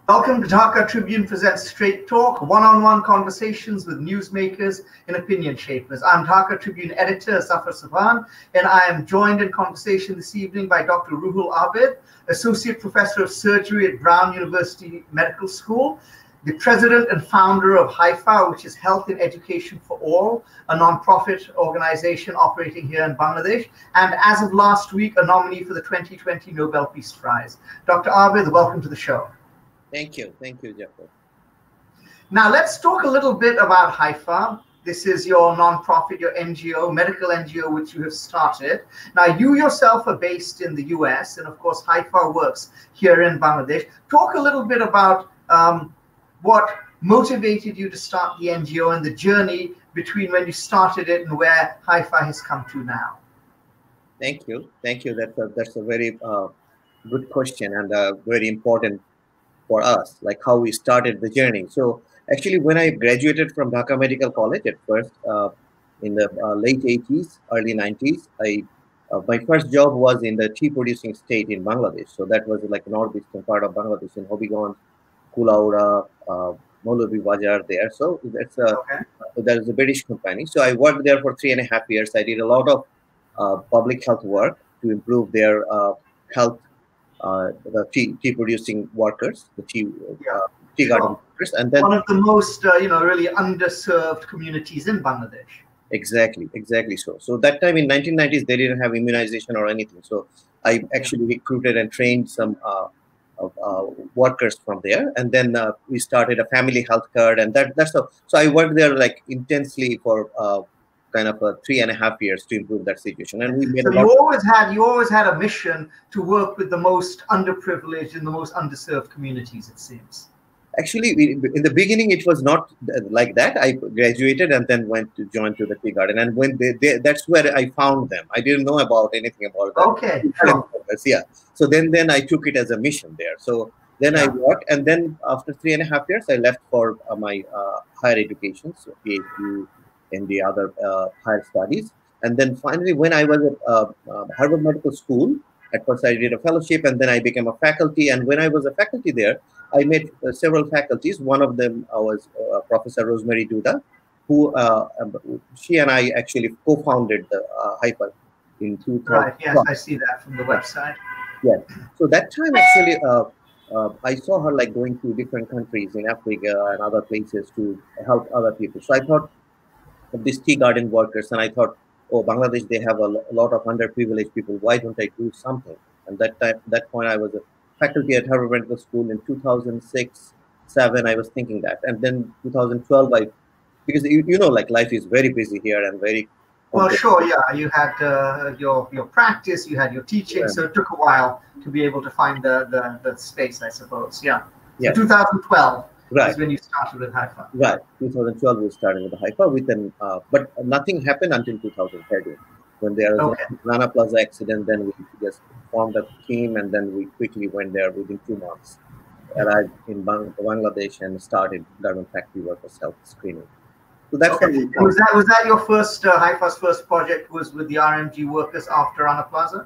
Welcome to Dhaka. Tribune presents Straight Talk, one-on-one conversations with newsmakers and opinion shapers. I'm Dhaka Tribune editor Zafar Sobhan, and I am joined in conversation this evening by Dr. Ruhul Abid, Associate Professor of Surgery at Brown University Medical School, the president and founder of HIFA, which is Health and Education for All, a non-profit organization operating here in Bangladesh, and as of last week, a nominee for the 2020 Nobel Peace Prize. Dr. Abid, welcome to the show. Thank you, Jeffrey. Now let's talk a little bit about HIFA. This is your non-profit, your NGO, medical NGO, which you have started. Now you yourself are based in the US, and of course HIFA works here in Bangladesh. Talk a little bit about what motivated you to start the NGO and the journey between when you started it and where HIFA has come to now. Thank you. That's a very good question and very important for us, like how we started the journey. So actually, when I graduated from Dhaka Medical College at first, in the late 80s, early 90s, my first job was in the tea producing state in Bangladesh. So that was like northeastern part of Bangladesh in Hobbyganj, Kulaura, Maulavi Bazaar there. So that's that is a British company. So I worked there for 3.5 years. I did a lot of public health work to improve their health. The tea producing workers, the tea garden workers, and then one of the most really underserved communities in Bangladesh. Exactly. So that time in 1990s they didn't have immunization or anything. So I actually recruited and trained some workers from there, and then we started a family health card, and that's so I worked there like intensely for kind of 3.5 years to improve that situation. And we made you always had a mission to work with the most underprivileged and the most underserved communities, it seems. Actually, in the beginning, it was not like that. I graduated and then went to join to the tea garden, and when that's where I found them. I didn't know about anything about that. Okay. Sure. Yeah. So then I took it as a mission there. So then I worked, and then after 3.5 years, I left for my higher education, so PhD in the other higher studies. And then finally, when I was at Harvard Medical School, at first I did a fellowship, and then I became a faculty. And when I was a faculty there, I met several faculties. One of them was Professor Rosemary Duda, who she and I actually co-founded the HIFA in 2000. Right, yes, I see that from the website. Yeah, so that time actually, I saw her like going to different countries in Africa and other places to help other people. So I thought of these tea garden workers, and I thought, oh, Bangladesh, they have a lot of underprivileged people. Why don't I do something? And that point, I was a faculty at Harvard Medical School in 2006-07. I was thinking that, and then 2012, because like life is very busy here and very. Well, sure, yeah. You had your practice, you had your teaching, so it took a while to be able to find the space, I suppose. Yeah. So 2012. Right. Is when you started with HIFA. Right. 2012 we started with the HIFA but nothing happened until 2013 when there was a Rana Plaza accident. Then we just formed a team, and then we quickly went there within 2 months, arrived in Bangladesh and started garment factory workers health screening. So that's was that your first HIFA's first project was with the RMG workers after Rana Plaza?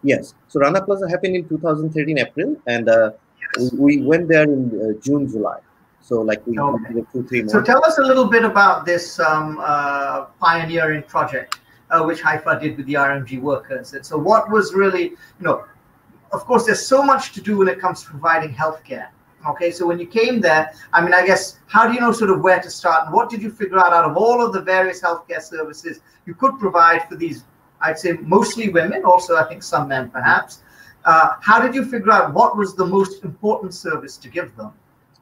Yes. So Rana Plaza happened in 2013 April, and we went there in June, July. So like we 2-3 months. So tell us a little bit about this pioneering project which HIFA did with the RMG workers. And so what was really, of course, there's so much to do when it comes to providing healthcare. Okay, so when you came there, I mean, I guess, how do you know sort of where to start, and what did you figure out of all of the various healthcare services you could provide for these, I'd say mostly women, also I think some men perhaps. How did you figure out what was the most important service to give them?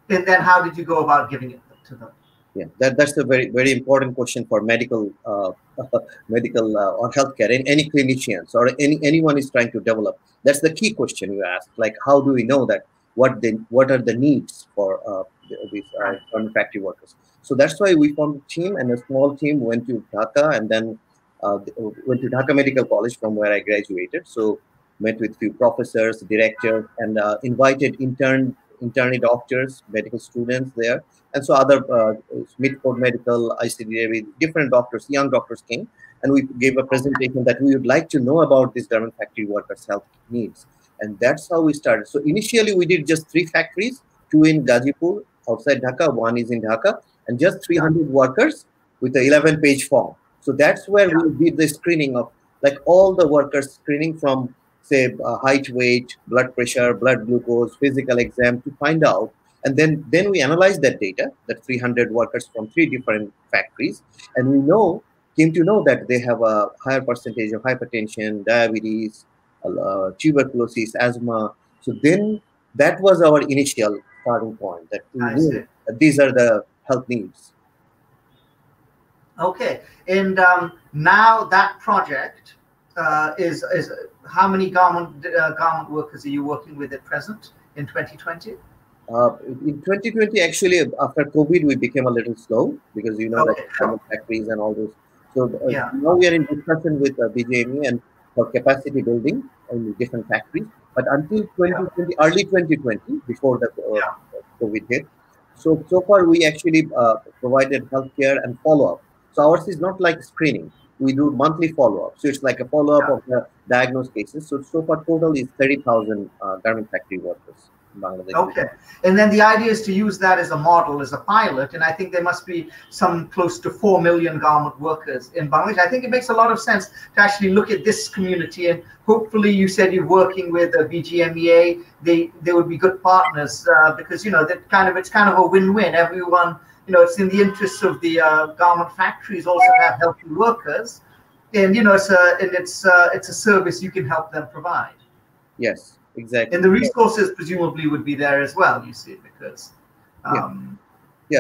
And then how did you go about giving it to them? Yeah, that's a very, very important question for medical or healthcare, and any clinicians or anyone is trying to develop. That's the key question you ask. Like, how do we know that what are the needs for these factory workers? So that's why we formed a team, and a small team went to Dhaka, and then went to Dhaka Medical College from where I graduated. So met with few professors, directors, and invited internee doctors, medical students there, and so other Smithford Medical, ICD, different doctors, young doctors came, and we gave a presentation that we would like to know about this garment factory workers' health needs, and that's how we started. So initially we did just 3 factories, two in Gazipur outside Dhaka, one is in Dhaka, and just 300 workers with a 11-page form. So that's where we did the screening of like all the workers, screening from say height, weight, blood pressure, blood glucose, physical exam, to find out. And then we analyzed that data, that 300 workers from 3 different factories, and we came to know that they have a higher percentage of hypertension, diabetes, tuberculosis, asthma. So then that was our initial starting point, that we knew that these are the health needs. Okay, and now that project is how many garment workers are you working with at present in 2020? In 2020, actually, after COVID, we became a little slow because like factories and all those. So now we are in discussion with BJME and for capacity building in different factories. But until 2020, early 2020, before the COVID hit, so far we actually provided healthcare and follow-up. So ours is not like screening. We do monthly follow-up. So it's like a follow-up of the diagnosed cases. So far total is 30,000 garment factory workers in Bangladesh. Okay. And then the idea is to use that as a model, as a pilot. And I think there must be some close to 4 million garment workers in Bangladesh. I think it makes a lot of sense to actually look at this community. And hopefully you said you're working with BGMEA. They would be good partners because, it's kind of a win-win. Everyone, it's in the interests of the garment factories also to have healthy workers, and it's a service you can help them provide. Yes, exactly. And the resources presumably would be there as well. You see, because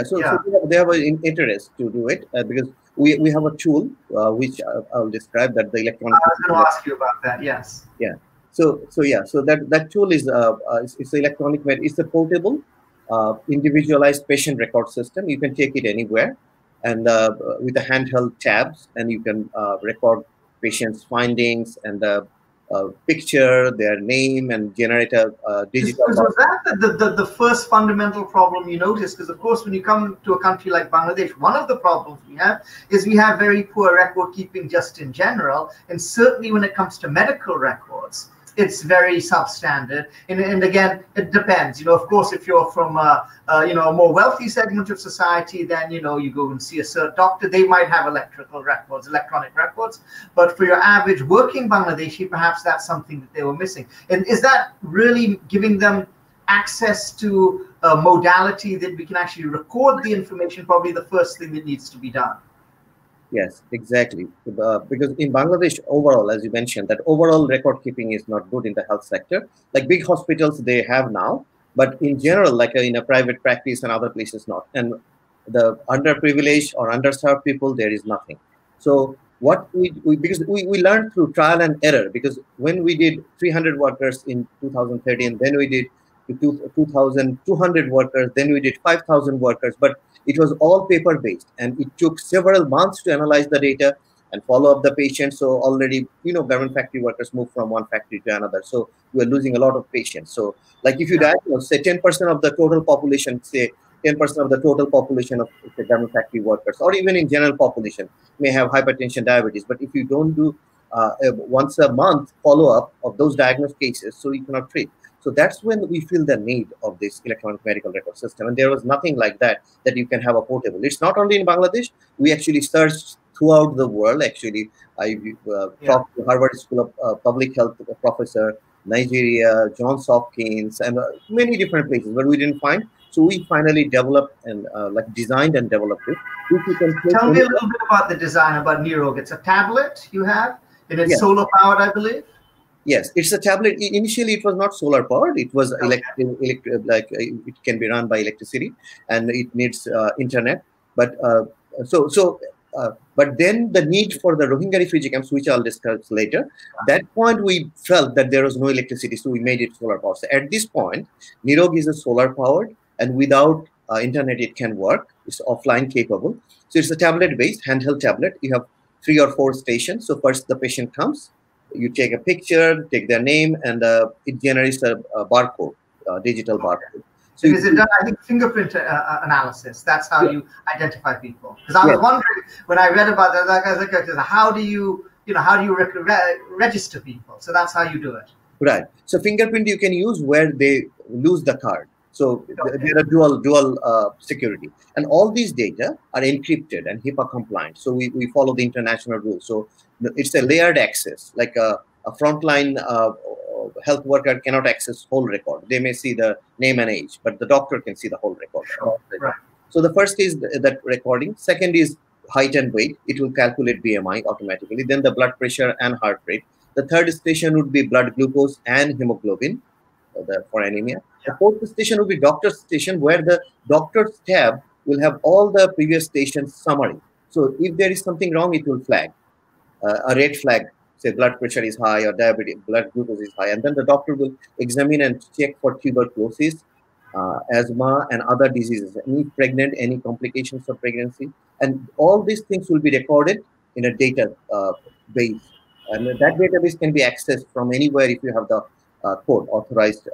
so they have an interest to do it because we have a tool which I'll describe, that the electronic. I was going to ask you about that. Yes. Yeah. So that tool is it's electronic. It's a portable, individualized patient record system. You can take it anywhere, and with the handheld tabs, and you can record patients' findings and picture, their name, and generate a digital. Was that the first fundamental problem you noticed? Because of course, when you come to a country like Bangladesh, one of the problems we have is we have very poor record keeping just in general, and certainly when it comes to medical records, it's very substandard. And again, it depends. Of course, if you're from a more wealthy segment of society, then you go and see a certain doctor. They might have electronic records. But for your average working Bangladeshi, perhaps that's something that they were missing. And is that really giving them access to a modality that we can actually record the information? Probably the first thing that needs to be done. Yes, exactly. Because in Bangladesh, overall, as you mentioned, that overall record keeping is not good in the health sector. Like big hospitals, they have now, but in general, like in a private practice and other places, not. And the underprivileged or underserved people, there is nothing. So what because we learned through trial and error, because when we did 300 workers in 2013, then we did 2,200 workers, then we did 5,000 workers, but it was all paper-based, and it took several months to analyze the data and follow up the patients. So already, garment factory workers move from one factory to another. So we are losing a lot of patients. So like if you diagnose, say 10% of the total population, say 10% of the total population of the garment factory workers, or even in general population, may have hypertension, diabetes. But if you don't do once a month follow-up of those diagnosed cases, so you cannot treat. So that's when we feel the need of this electronic medical record system. And there was nothing like that you can have a portable. It's not only in Bangladesh. We actually searched throughout the world. Actually, I talked to Harvard School of Public Health professor, Nigeria, Johns Hopkins, and many different places, but we didn't find. So we finally developed and designed and developed it. Tell me a little bit about the design, about Nirog. It's a tablet you have, and it's solar powered, I believe. Yes, it's a tablet. Initially, it was not solar powered. It was it can be run by electricity, and it needs internet. But but then the need for the Rohingya refugee camps, which I'll discuss later, that point we felt that there was no electricity, so we made it solar powered. So at this point, Nirog is a solar powered, and without internet, it can work. It's offline capable. So it's a tablet based handheld tablet. You have 3 or 4 stations. So first the patient comes. You take a picture, take their name, and it generates a barcode, digital barcode. So is it done, I think, fingerprint analysis? That's how you identify people. Because I was wondering when I read about that, how do you register people? So that's how you do it. Right. So fingerprint you can use where they lose the card. So there are dual security, and all these data are encrypted and HIPAA compliant. So we follow the international rules. So it's a layered access, like a frontline health worker cannot access whole record. They may see the name and age, but the doctor can see the whole record. Sure. Right. So the first is that recording. Second is height and weight. It will calculate BMI automatically. Then the blood pressure and heart rate. The third station would be blood glucose and hemoglobin for anemia. The fourth station will be doctor's station, where the doctor's tab will have all the previous stations summary. So if there is something wrong, it will flag a red flag, say blood pressure is high or diabetes, blood glucose is high, and then the doctor will examine and check for tuberculosis, asthma, and other diseases. Any pregnant, any complications of pregnancy, and all these things will be recorded in a data base, and that database can be accessed from anywhere if you have the code authorized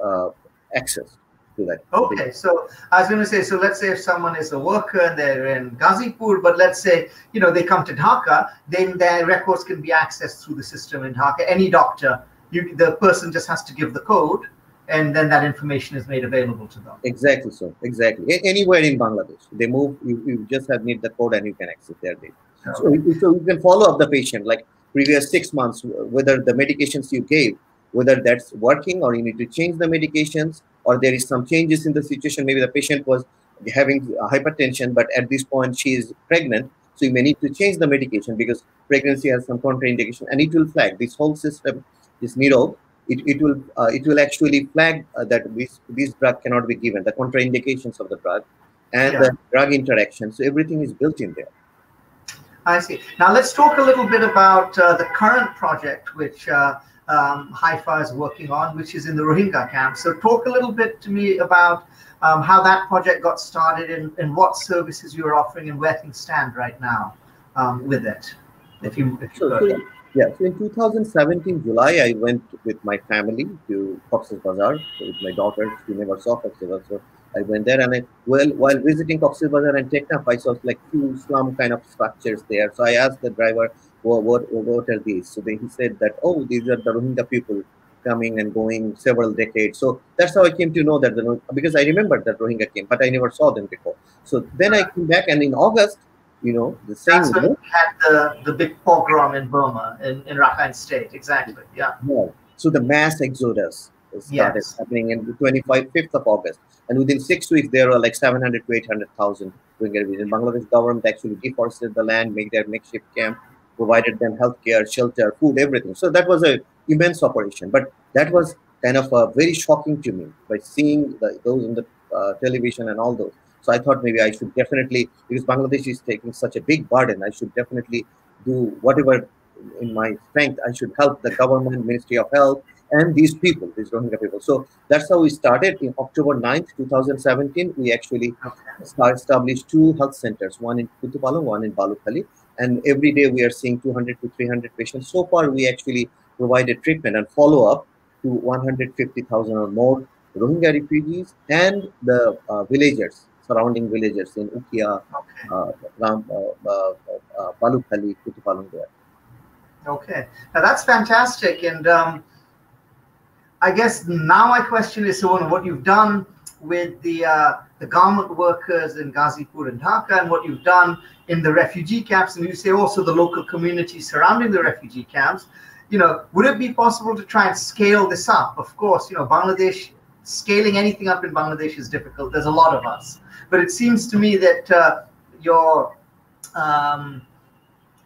access to that. Okay, so I was going to say, so let's say if someone is a worker and they're in Ghazipur, but let's say, you know, they come to Dhaka, then their records can be accessed through the system in Dhaka. Any doctor, the person just has to give the code, and then that information is made available to them. Exactly, so exactly. Anywhere in Bangladesh, they move, you just need the code and you can access their data. Okay. So you can follow up the patient, like previous 6 months, whether the medications you gave, whether that's working or you need to change the medications, or there is some changes in the situation. Maybe the patient was having hypertension, but at this point she is pregnant. So you may need to change the medication because pregnancy has some contraindication, and it will flag this whole system, this needle. It will actually flag that this drug cannot be given, the contraindications of the drug, and the drug interaction. So everything is built in there. I see. Now let's talk a little bit about the current project, which Haifa is working on, which is in the Rohingya camp. So talk a little bit to me about how that project got started and what services you're offering and where things stand right now with it. If you could. Yeah, so in 2017 July, I went with my family to Cox's Bazar with my daughter. She never saw Cox's Bazar, so I went there, and while visiting Cox's Bazar and Teknaf, I saw like few slum kind of structures there. So I asked the driver, what are these? So he said that, oh, these are the Rohingya people coming and going several decades. So that's how I came to know that, because I remembered that Rohingya came, but I never saw them before. So then I came back, and in August, you know, the same. That's when we had the big pogrom in Burma, in Rakhine State. Exactly. Yeah. So the mass exodus started happening in the 5th of August. And within 6 weeks, there were like 700 to 800,000 Rohingya. In Bangladesh government actually deforested the land, made their makeshift camp, provided them healthcare, shelter, food, everything. So that was an immense operation. But that was kind of very shocking to me by seeing those in the television and all those. So I thought maybe I should definitely, because Bangladesh is taking such a big burden, I should definitely do whatever in my strength. I should help the government, Ministry of Health, and these people, these Rohingya people. So that's how we started. In October 9th, 2017, we actually established 2 health centers, one in Kutupalong, one in Balukhali. And every day we are seeing 200 to 300 patients. So far, we actually provided treatment and follow-up to 150,000 or more Rohingya refugees and the villagers, surrounding villagers in Ukia, Balukhali, Kutupalong there. Okay, now that's fantastic. And I guess now my question is, so what you've done with the garment workers in Ghazipur and Dhaka, and what you've done in the refugee camps, and you say also the local community surrounding the refugee camps, you know, would it be possible to try and scale this up? Of course, you know, Bangladesh, scaling anything up in Bangladesh is difficult. There's a lot of us. But it seems to me that your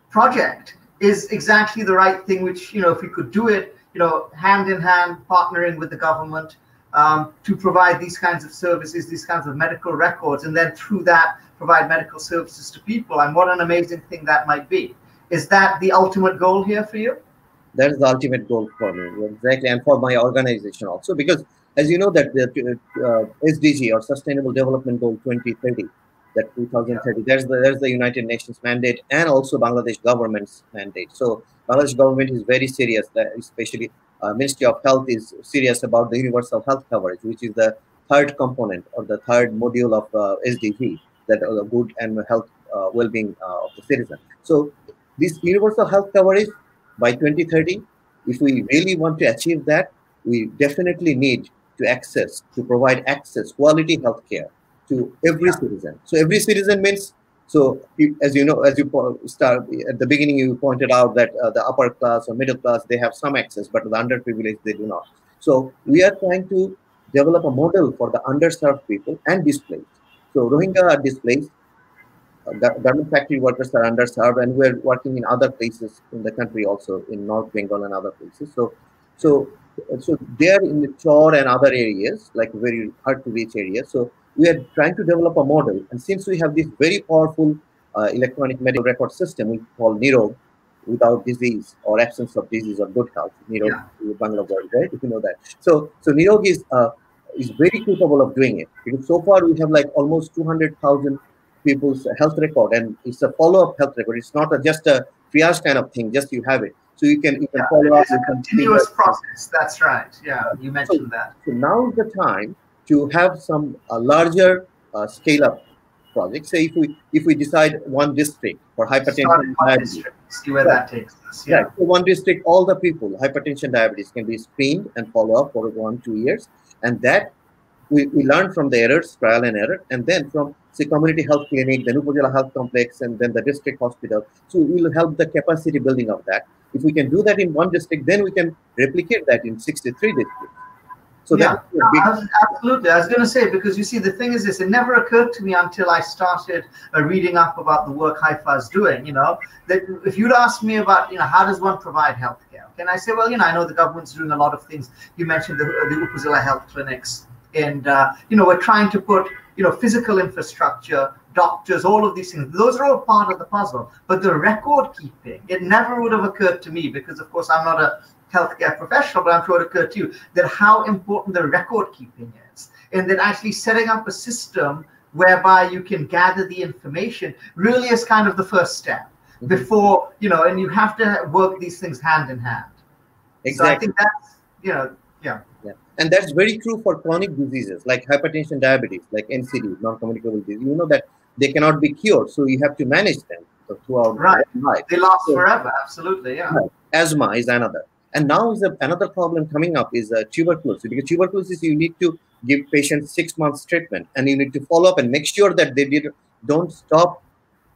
project is exactly the right thing, which, you know, if we could do it, you know, hand in hand, partnering with the government to provide these kinds of services, these kinds of medical records, and then through that, provide medical services to people. And what an amazing thing that might be. Is that the ultimate goal here for you? That is the ultimate goal for me, exactly, and for my organization also, because as you know that the SDG, or Sustainable Development Goal 2030, that 2030, there's the United Nations mandate and also Bangladesh government's mandate. So Bangladesh government is very serious, especially Ministry of Health is serious about the universal health coverage, which is the third component or the third module of SDG, that good and health well-being of the citizen. So this universal health coverage by 2030, if we really want to achieve that, we definitely need to provide access, quality healthcare to every citizen. So every citizen means, so as you know, as you start at the beginning, you pointed out that the upper class or middle class, they have some access, but the underprivileged, they do not. So we are trying to develop a model for the underserved people and displaced. So Rohingya are displaced, government factory workers are underserved, and we're working in other places in the country also, in North Bengal and other places. So they are in the chore and other areas, like very hard to reach areas. So we are trying to develop a model, and since we have this very powerful electronic medical record system we call NIROG, without disease or absence of disease or good health, NIROG, Bangla word, right? If you know that. So NIROG is very capable of doing it, because so far we have like almost 200,000 people's health record, and it's a follow-up health record. It's not just a triage kind of thing, just you have it. So you can follow up. It's a continuous process. That's right. Yeah, you mentioned that. So now is the time to have some larger scale-up projects. Say if we decide one district for hypertension, diabetes, see where that takes us. Yeah. So one district, all the people, hypertension, diabetes can be screened and follow up for 1-2 years, and that we learn from the errors, trial and error, and then from say community health clinic, the Upazila health complex, and then the district hospital. So we will help the capacity building of that. If we can do that in one district, then we can replicate that in 63 districts. So yeah, absolutely. I was going to say, because you see, the thing is this, it never occurred to me until I started reading up about the work Haifa is doing, that if you'd asked me about, how does one provide healthcare? And I say, well, I know the government's doing a lot of things. You mentioned the Upazila health clinics, and, we're trying to put, physical infrastructure, doctors, all of these things. Those are all part of the puzzle. But the record keeping, it never would have occurred to me, because, of course, I'm not a healthcare professional, but I'm sure it occurred to you, that how important the record keeping is, and that actually setting up a system whereby you can gather the information really is kind of the first step before, and you have to work these things hand in hand. Exactly. So I think that's, yeah. And that's very true for chronic diseases like hypertension, diabetes, like NCD, non-communicable disease. You know that they cannot be cured, so you have to manage them throughout life. They last forever, absolutely, yeah. Asthma is another. And now is another problem coming up is tuberculosis. Because tuberculosis, you need to give patients 6 months treatment, and you need to follow up and make sure that they don't stop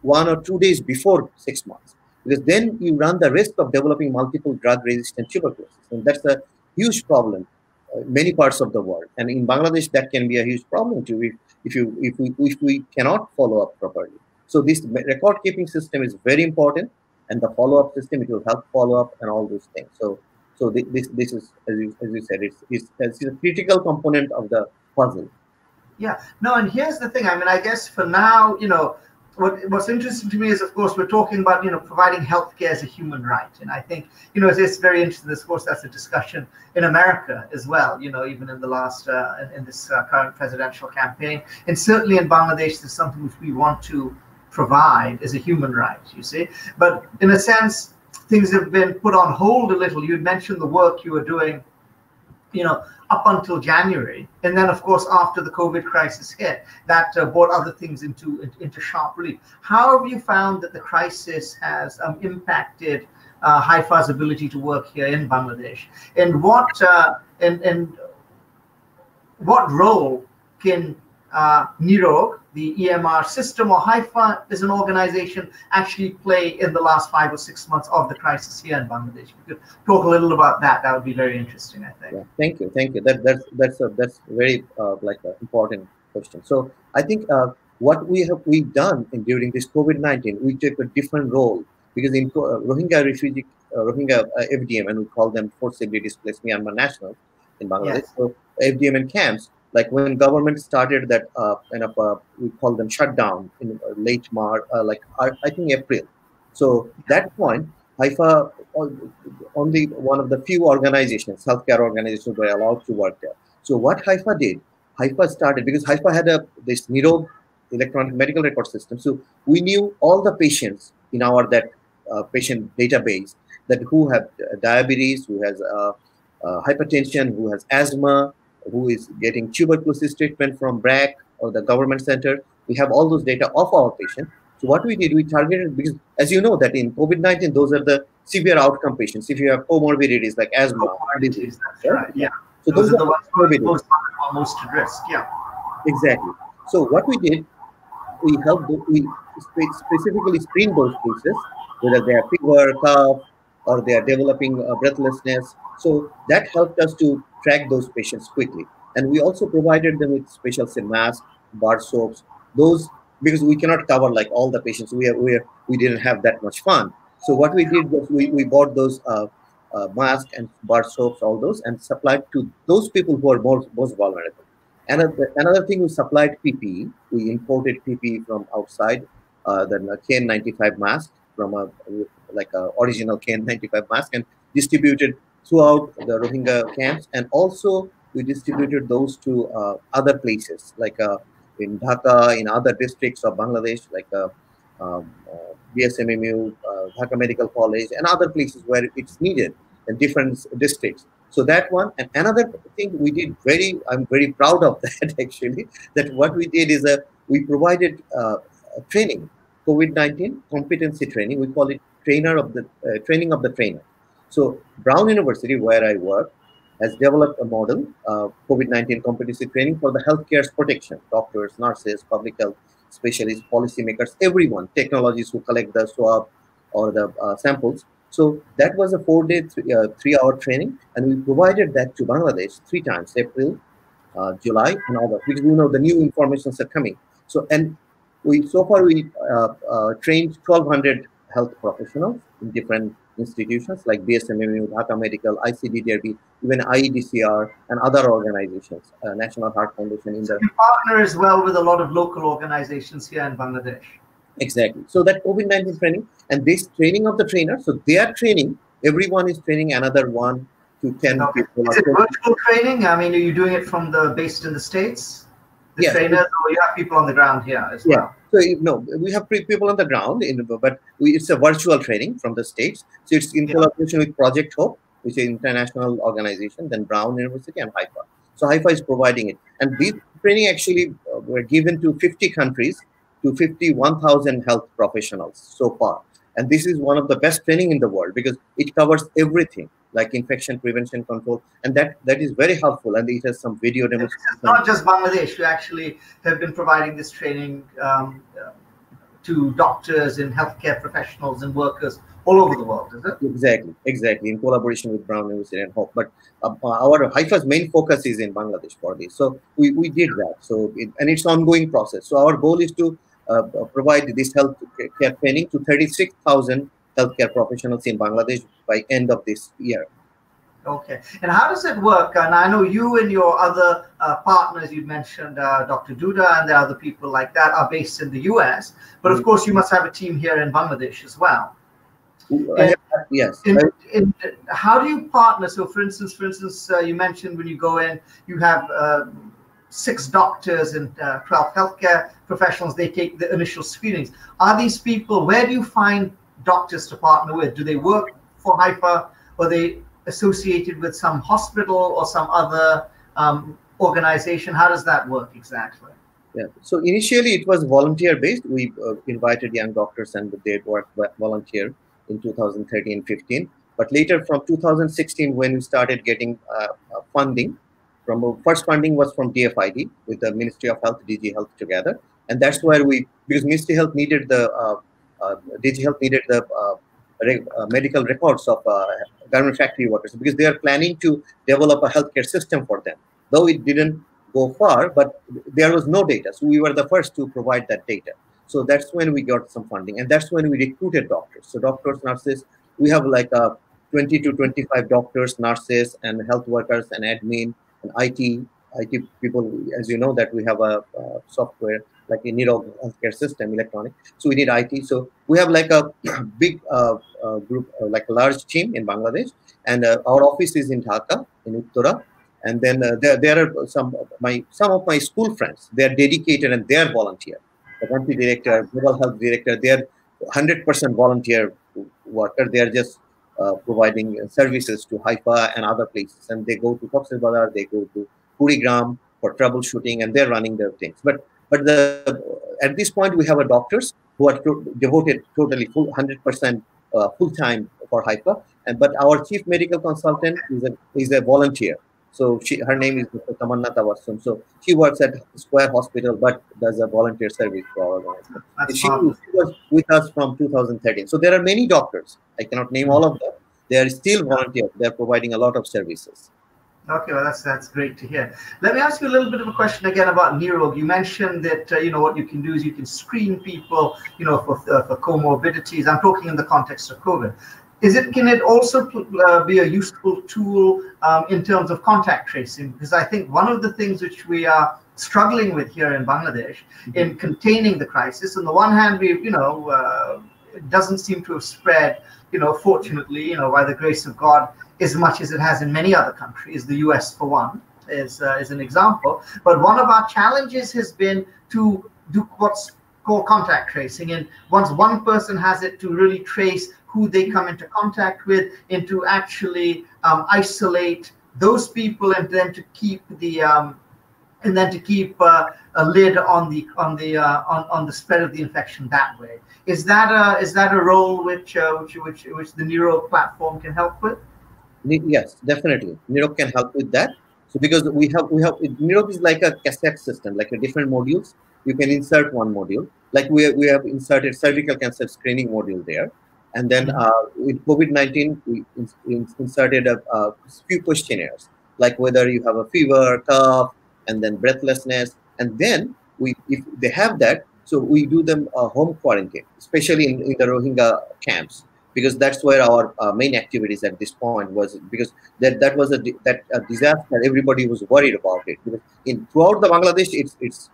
1 or 2 days before 6 months, because then you run the risk of developing multiple drug-resistant tuberculosis, and that's a huge problem in many parts of the world. And in Bangladesh, that can be a huge problem too if we cannot follow up properly. So this record-keeping system is very important. And the follow-up system, it will help follow up and all those things. So this is, as you said, it's a critical component of the puzzle. Yeah. No, and here's the thing. I mean, I guess for now, what's interesting to me is, of course, we're talking about, providing healthcare as a human right. And I think, it's very interesting. Of course, that's a discussion in America as well, even in the last, in this current presidential campaign. And certainly in Bangladesh, there's something which we want to provide as a human right, you see. But in a sense, things have been put on hold a little. You'd mentioned the work you were doing, up until January. And then, of course, after the COVID crisis hit, that brought other things into sharp relief. How have you found that the crisis has impacted Haifa's ability to work here in Bangladesh? And what role can NIROG, the EMR system, or Haifa as an organization actually play in the last 5 or 6 months of the crisis here in Bangladesh? If you could talk a little about that, that would be very interesting, I think. Yeah, thank you. That's very important question. So I think what we've done during this COVID-19, we took a different role, because in Rohingya refugee, Rohingya FDM, and we call them forcibly displaced Myanmar nationals in Bangladesh. Yes. So FDM in camps. Like when government started that we call them shutdown in late March, I think April. So that point, Haifa, only one of the few organizations, healthcare organizations, were allowed to work there. So what Haifa did, Haifa started, because Haifa had this NIROG, electronic medical record system. So we knew all the patients in our patient database, that who have diabetes, who has hypertension, who has asthma, who is getting tuberculosis treatment from BRAC or the government center. We have all those data of our patients. So what we did, we targeted, because as you know that in COVID-19, those are the severe outcome patients. If you have comorbidities like asthma, that's right? Yeah. So Those those are are the ones who are morbid. most at risk. Yeah. Exactly. So what we did, we specifically screen those cases, whether they have fever, cough, or they are developing breathlessness. So that helped us to track those patients quickly. And we also provided them with special say, masks, bar soaps, those, because we cannot cover like all the patients. We didn't have that much fun. So what we did was we bought those masks and bar soaps, all those, and supplied to those people who are most vulnerable. Another thing, we supplied PPE. We imported PPE from outside, the KN95 mask from a like a original KN95 mask, and distributed throughout the Rohingya camps. And also we distributed those to other places like in Dhaka, in other districts of Bangladesh, like BSMMU, Dhaka Medical College, and other places where it's needed in different districts. So that one, and another thing we did I'm very proud of that actually, that what we did is we provided training, COVID-19 competency training. We call it training of the trainer. So Brown University, where I work, has developed a model, COVID-19 competency training for the healthcare protection, doctors, nurses, public health specialists, policymakers, everyone, technologists who collect the swab or the samples. So that was a 4-day, 3-hour training, and we provided that to Bangladesh 3 times: April, July, and August, because we know the new informations are coming. So and so far we trained 1,200 health professionals in different institutions like BSMMU, Dhaka Medical, ICDDRB, even IEDCR, and other organizations, National Heart Foundation. So you partner as well with a lot of local organizations here in Bangladesh. Exactly. So that COVID-19 training and this training of the trainer, so they are training, everyone is training another 1 to 10 Okay. people. Is it virtual training? I mean, are you doing it from based in the States? The trainers, or you have people on the ground here as well? So no, we have people on the ground, but it's a virtual training from the States. So it's in collaboration with Project Hope, which is an international organization, then Brown University and Haifa. So Haifa is providing it. And these training actually were given to 50 countries, to 51,000 health professionals so far. And this is one of the best training in the world because it covers everything like infection prevention control, and that is very helpful. And it has some video demonstration. It's not just Bangladesh. We actually have been providing this training to doctors and healthcare professionals and workers all over the world, is it? Exactly, in collaboration with Brown University and Hope. But our Haifa's main focus is in Bangladesh for this. So we did that. So and it's ongoing process. So our goal is to provide this health care training to 36,000 healthcare professionals in Bangladesh by end of this year. Okay. And how does it work? And I know you and your other partners, you mentioned Dr. Duda and the other people like that are based in the US. But of course, you must have a team here in Bangladesh as well. Yes. How do you partner? So for instance, you mentioned when you go in, you have 6 doctors and 12 healthcare professionals. They take the initial screenings. Are these people, where do you find doctors to partner with? Do they work for Haifa, or are they associated with some hospital or some other organization? How does that work exactly? Yeah. So initially it was volunteer based. We invited young doctors and they worked volunteer in 2013-15. But later from 2016, when we started getting funding, first funding was from DFID with the Ministry of Health, DG Health together, and that's where because Ministry Health needed DG Health needed the medical records of garment factory workers because they are planning to develop a healthcare system for them. Though it didn't go far, but there was no data, so we were the first to provide that data. So that's when we got some funding, and that's when we recruited doctors. So doctors, nurses, we have like 20 to 25 doctors, nurses, and health workers, and admin, and IT people. As you know, that we have a software like a Niro healthcare system, electronic. So we need IT. So we have like a big group, like a large team in Bangladesh, and our office is in Dhaka, in Uttara. And then there are some of my school friends. They are dedicated and they are volunteer. The country director, global health director, they are 100% volunteer worker. They are just providing services to Haifa and other places. And they go to Cox's Bazar, they go to Kurigram for troubleshooting, and they're running their things. But at this point, we have doctors who are devoted totally 100% full time for Haifa. But our chief medical consultant is a volunteer. So her name is Dr. Tamanna Tawassum. So she works at Square Hospital, but does a volunteer service for our organization. That's She marvelous. was with us from 2013. So there are many doctors. I cannot name all of them. They are still volunteers. They are providing a lot of services. Okay, well, that's great to hear. Let me ask you a little bit of a question again about Nirog. You mentioned that what you can do is you can screen people, for comorbidities. I'm talking in the context of COVID. Can it also be a useful tool in terms of contact tracing? Because I think one of the things which we are struggling with here in Bangladesh in containing the crisis, on the one hand, it doesn't seem to have spread, fortunately, by the grace of God, as much as it has in many other countries. The US, for one, is an example. But one of our challenges has been to do what's called contact tracing. And once one person has it, to really trace who they come into contact with, and to actually isolate those people, and then to keep a lid on the spread of the infection that way. Is that a role which the Neuro platform can help with? Yes, definitely. Neuro can help with that. So because we have Neuro is like a cassette system, like a different modules. You can insert one module. Like we have inserted cervical cancer screening module there, and then with COVID-19 we inserted a few questionnaires, like whether you have a fever, cough, and then breathlessness, and then if they have that, so we do them home quarantine, especially in the Rohingya camps, because that's where our main activities at this point was, because that was a disaster. Everybody was worried about it, because throughout the Bangladesh it's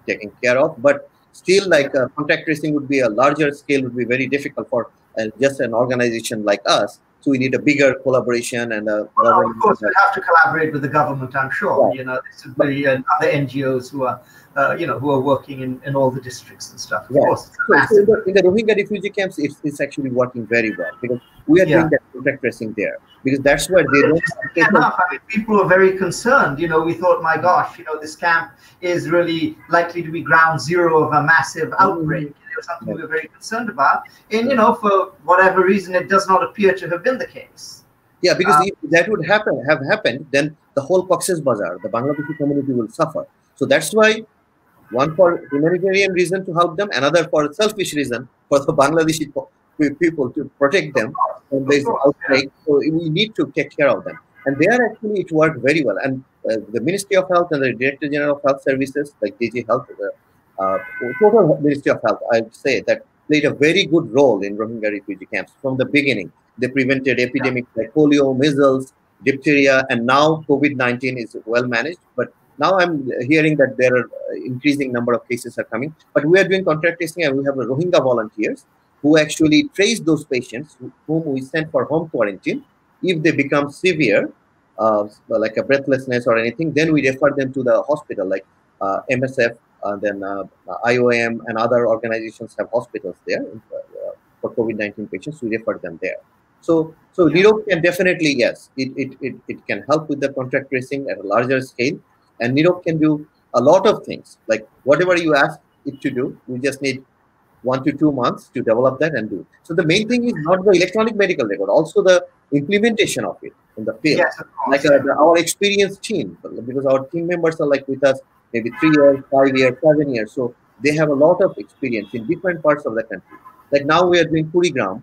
taken care of, but still, like contact tracing would be a larger scale, would be very difficult for just an organization like us. So we need a bigger collaboration and a of course, we have to collaborate with the government, I'm sure. Yeah. This would be other NGOs who are working in all the districts and stuff. Of course, so in the Rohingya refugee camps, it's actually working very well, because we are doing that contact tracing there, because that's where they don't. Enough. I mean, people are very concerned. We thought, my gosh, this camp is really likely to be ground zero of a massive outbreak. It was something we were very concerned about, and for whatever reason, it does not appear to have been the case. Yeah, because if that would have happened, then the whole Cox's Bazar, the Bangladeshi community, will suffer. So that's why, one for humanitarian reason to help them, another for selfish reason for the Bangladeshi people to protect them from this outbreak. So we need to take care of them, and there actually it worked very well. And the Ministry of Health and the Director General of Health Services, like DG Health, total Ministry of Health, I'd say, that played a very good role in Rohingya refugee camps from the beginning. They prevented epidemics like polio, measles, diphtheria, and now COVID-19 is well managed. But now I'm hearing that there are increasing number of cases are coming. But we are doing contact tracing, and we have Rohingya volunteers who actually trace those patients whom we send for home quarantine. If they become severe, like a breathlessness or anything, then we refer them to the hospital, like MSF, then IOM and other organizations have hospitals there for COVID-19 patients. We refer them there. So Niro can definitely, yes, it can help with the contact tracing at a larger scale, and Niro can do a lot of things. Like whatever you ask it to do, we just need 1 to 2 months to develop that and do. So the main thing is not the electronic medical record, also the implementation of it in the field. Yes, of course. Like our experienced team, because our team members are like with us maybe 3 years, 5 years, 7 years. So they have a lot of experience in different parts of the country. Like now we are doing Kurigram,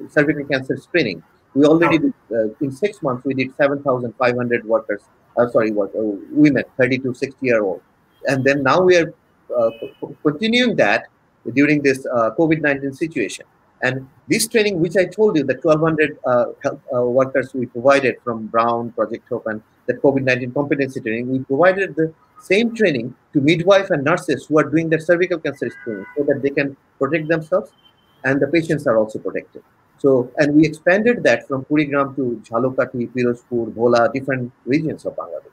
cervical cancer screening. We already did, in 6 months, we did 7,500 workers, women, 30 to 60-year-old. And then now we are continuing that during this COVID-19 situation. And this training, which I told you, the 1,200 health workers we provided from Brown, Project Hope, and the COVID-19 competency training, we provided the same training to midwife and nurses who are doing their cervical cancer screening, so that they can protect themselves and the patients are also protected. So, and we expanded that from Kurigram to Jhalokati, Pirozpur, Bhola, different regions of Bangladesh.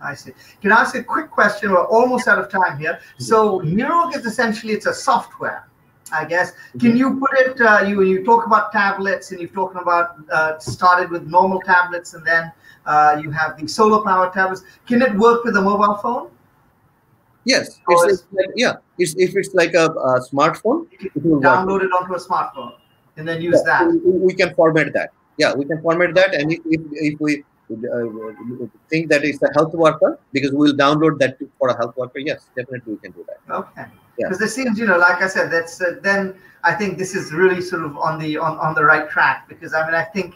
I see. Can I ask a quick question? We're almost out of time here. So Nirog is essentially, it's a software, I guess. Can you put it, you talk about tablets, and you've talked about, started with normal tablets, and then you have the solar power tablets. Can it work with a mobile phone? Yes. If it's like a smartphone, it will download it onto a smartphone and then use that. We can format that. Yeah, we can format that, and if we think that it's a health worker, because we'll download that for a health worker. Yes, definitely we can do that. Okay. Yeah. Because it seems, like I said, that's then I think this is really sort of on the right track, because I mean I think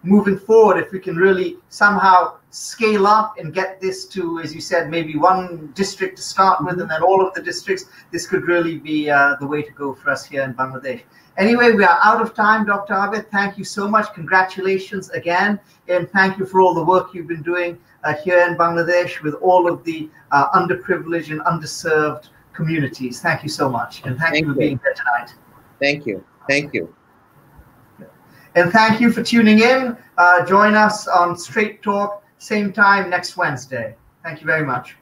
moving forward, if we can really somehow scale up and get this to, as you said, maybe one district to start with, and then all of the districts, this could really be the way to go for us here in Bangladesh. Anyway, we are out of time, Dr. Abid. Thank you so much. Congratulations again. And thank you for all the work you've been doing here in Bangladesh with all of the underprivileged and underserved communities. Thank you so much. And thank you for being here tonight. Thank you. Thank you. And thank you for tuning in. Join us on Straight Talk, same time next Wednesday. Thank you very much.